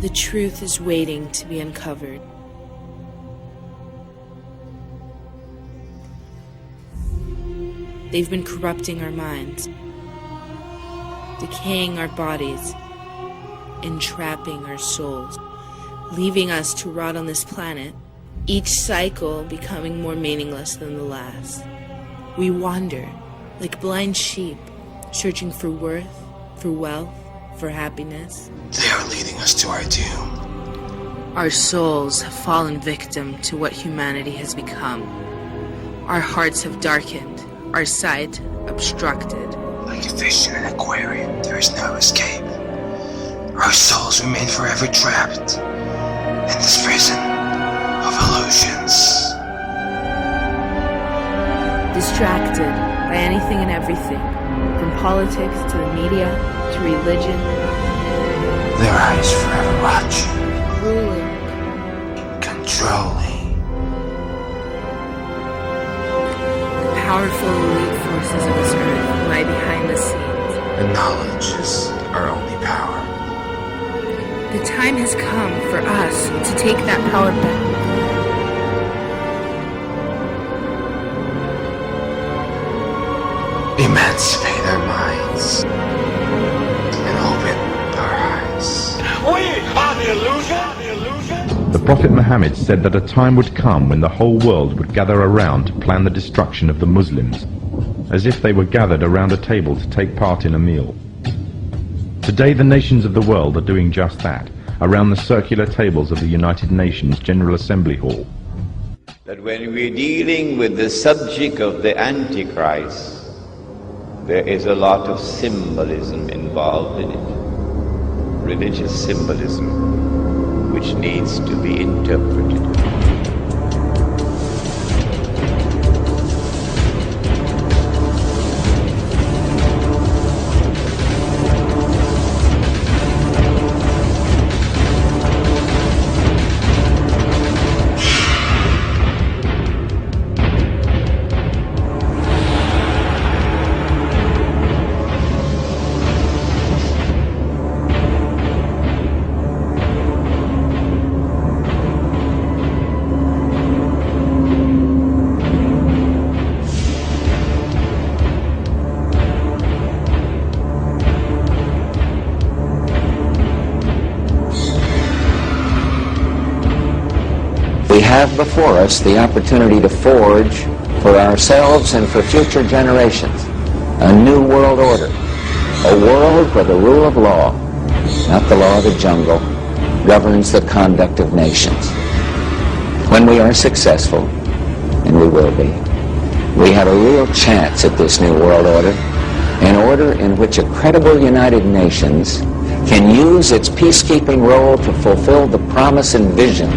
The truth is waiting to be uncovered. They've been corrupting our minds, decaying our bodies, entrapping our souls, leaving us to rot on this planet, each cycle becoming more meaningless than the last. We wander like blind sheep, searching for worth, for wealth, for happiness. They are leading us to our doom. Our souls have fallen victim to what humanity has become. Our hearts have darkened, our sight obstructed. Like a fish in an aquarium, there is no escape. Our souls remain forever trapped in this prison of illusions. Distracted by anything and everything, from politics to the media to religion. Their eyes forever watching, Ruling. controlling. The powerful elite forces of this earth lie behind the scenes. And knowledge is our only power. The time has come for us to take that power back. Emancipate our minds and open our eyes. We are the illusion. The Prophet Muhammad said that a time would come when the whole world would gather around to plan the destruction of the Muslims, as if they were gathered around a table to take part in a meal. Today the nations of the world are doing just that, around the circular tables of the United Nations General Assembly Hall. That when we're dealing with the subject of the Antichrist, there is a lot of symbolism involved in it, religious symbolism, which needs to be interpreted. We have before us the opportunity to forge for ourselves and for future generations a new world order, a world where the rule of law, not the law of the jungle, governs the conduct of nations. When we are successful, and we will be, we have a real chance at this new world order, an order in which a credible United Nations can use its peacekeeping role to fulfill the promise and vision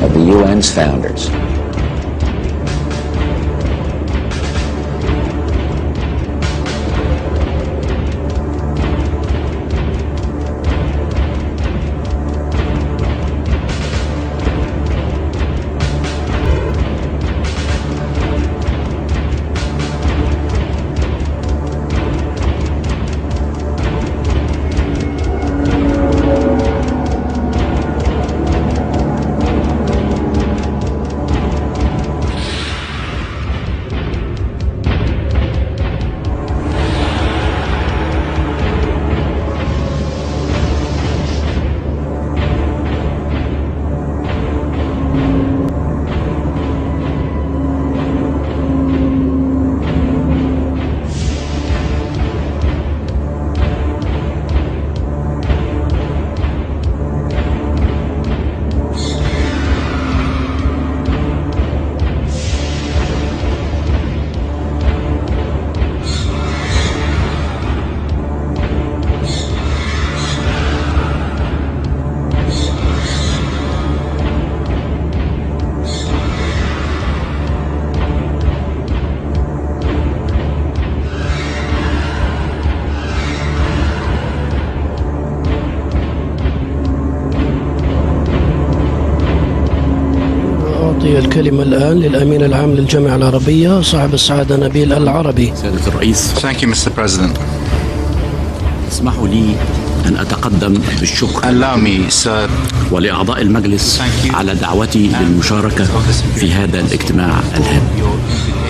of the UN's founders. أعطي الكلمة الآن للأمين العام للجامعة العربية صاحب السعادة نبيل العربي. سيادة الرئيس. Thank you, Mr. President. اسمحوا لي أن أتقدم بالشكر Allow me, sir. ولأعضاء المجلس Thank you. على دعوتي للمشاركة في هذا الاجتماع الهام. Your invitation.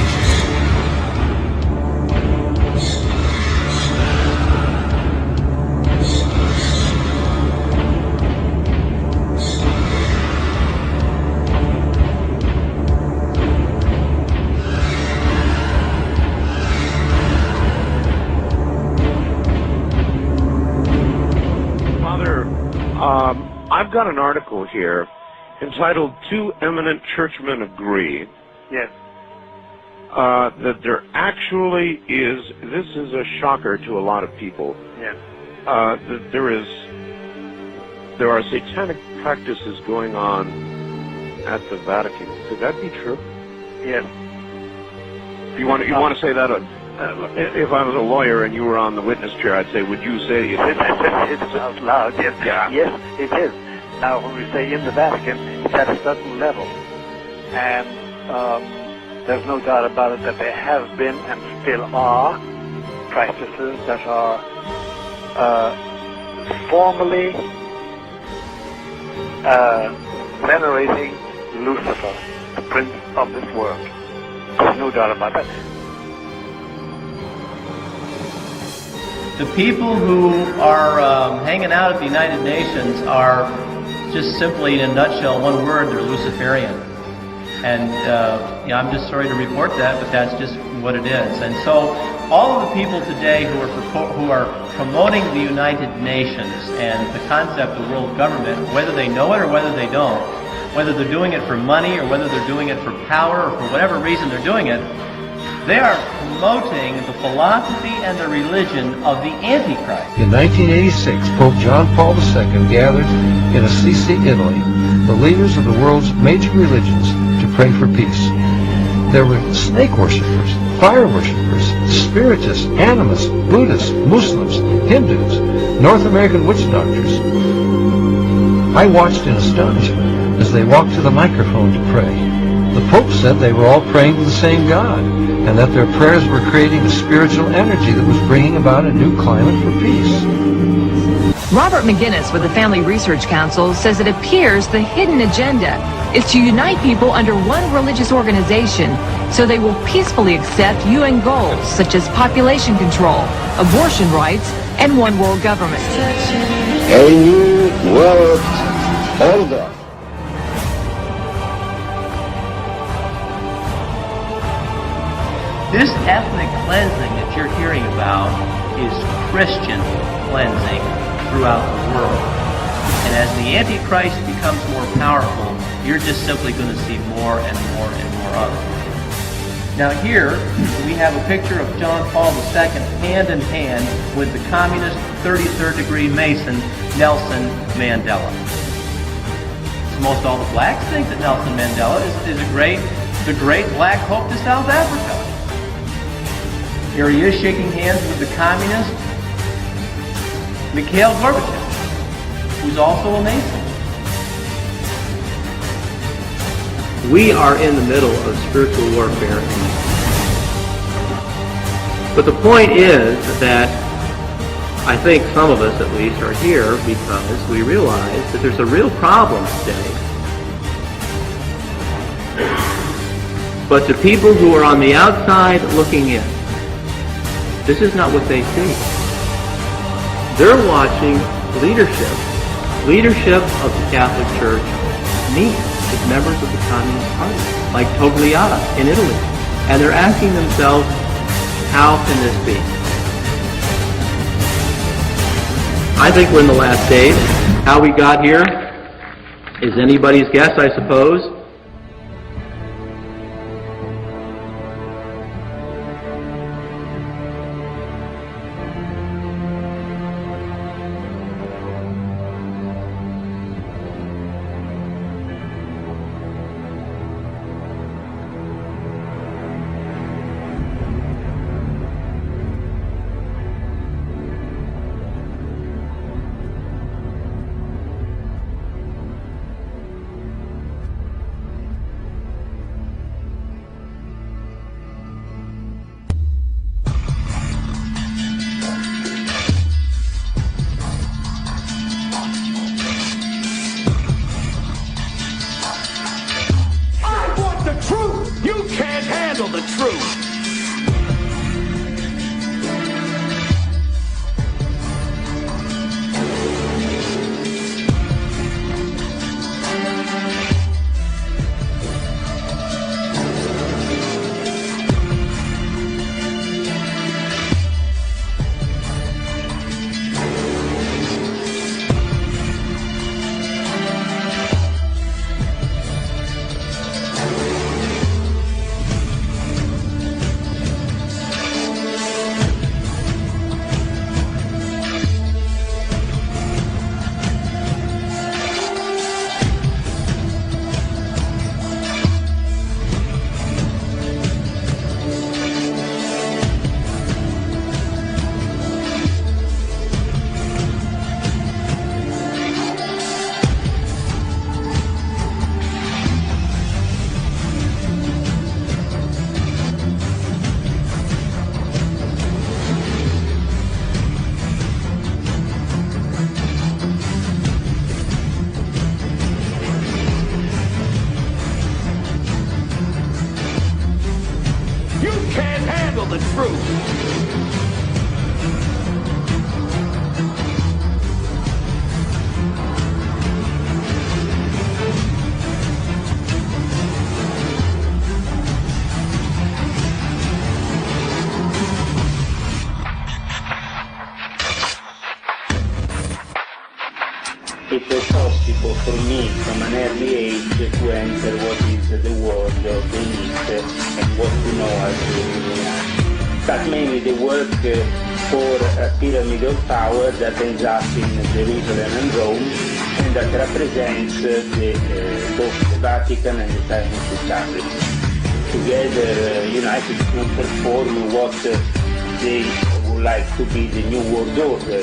Father, I've got an article here entitled "Two Eminent Churchmen Agree." Yes. That there actually is, this is a shocker to a lot of people, Yes. that there are satanic practices going on at the Vatican. Could that be true? Yes. You want to say that? If I was a lawyer and you were on the witness chair, I'd say, would you say It's out loud. Yes. Yeah. Yes, it is. Now, when we say in the Vatican, it's at a certain level, and there's no doubt about it that there have been and still are practices that are formally venerating Lucifer, the prince of this world. There's no doubt about that. The people who are hanging out at the United Nations are just simply, in a nutshell, one word, they're Luciferian. And I'm just sorry to report that, but that's just what it is. And so all of the people today who are promoting the United Nations and the concept of world government, whether they know it or whether they don't, whether they're doing it for money or whether they're doing it for power or for whatever reason they're doing it, they are promoting the philosophy and the religion of the Antichrist. In 1986, Pope John Paul II gathered in Assisi, Italy, the leaders of the world's major religions to pray for peace. There were snake worshippers, fire worshippers, spiritists, animists, Buddhists, Muslims, Hindus, North American witch doctors. I watched in astonishment as they walked to the microphone to pray. The Pope said they were all praying to the same God, and that their prayers were creating a spiritual energy that was bringing about a new climate for peace. Robert McGinnis with the Family Research Council says it appears the hidden agenda is to unite people under one religious organization so they will peacefully accept UN goals such as population control, abortion rights, and one world government. A new world order. This ethnic cleansing that you're hearing about is Christian cleansing throughout the world. And as the Antichrist becomes more powerful, you're just simply going to see more and more and more of it. Now here, we have a picture of John Paul II hand in hand with the communist 33rd degree Mason, Nelson Mandela. Most all the blacks think that Nelson Mandela is the great black hope to South Africa. Here he is shaking hands with the communist Mikhail Gorbachev, who's also a Mason. We are in the middle of spiritual warfare. But the point is that I think some of us at least are here because we realize that there's a real problem today. But the people who are on the outside looking in, this is not what they see. They're watching leadership of the Catholic Church meet with members of the Communist Party, like Togliatti in Italy. And they're asking themselves, how can this be? I think we're in the last days. How we got here is anybody's guess, I suppose. truth. The truth. It was possible for me from an early age to enter what is the world of the elite and what we know as the Illuminati. But mainly they work for a pyramid of power that ends up in Jerusalem and Rome, and that represents both the Vatican and the Chinese establishment. Together, united to perform what they would like to be the New World Order.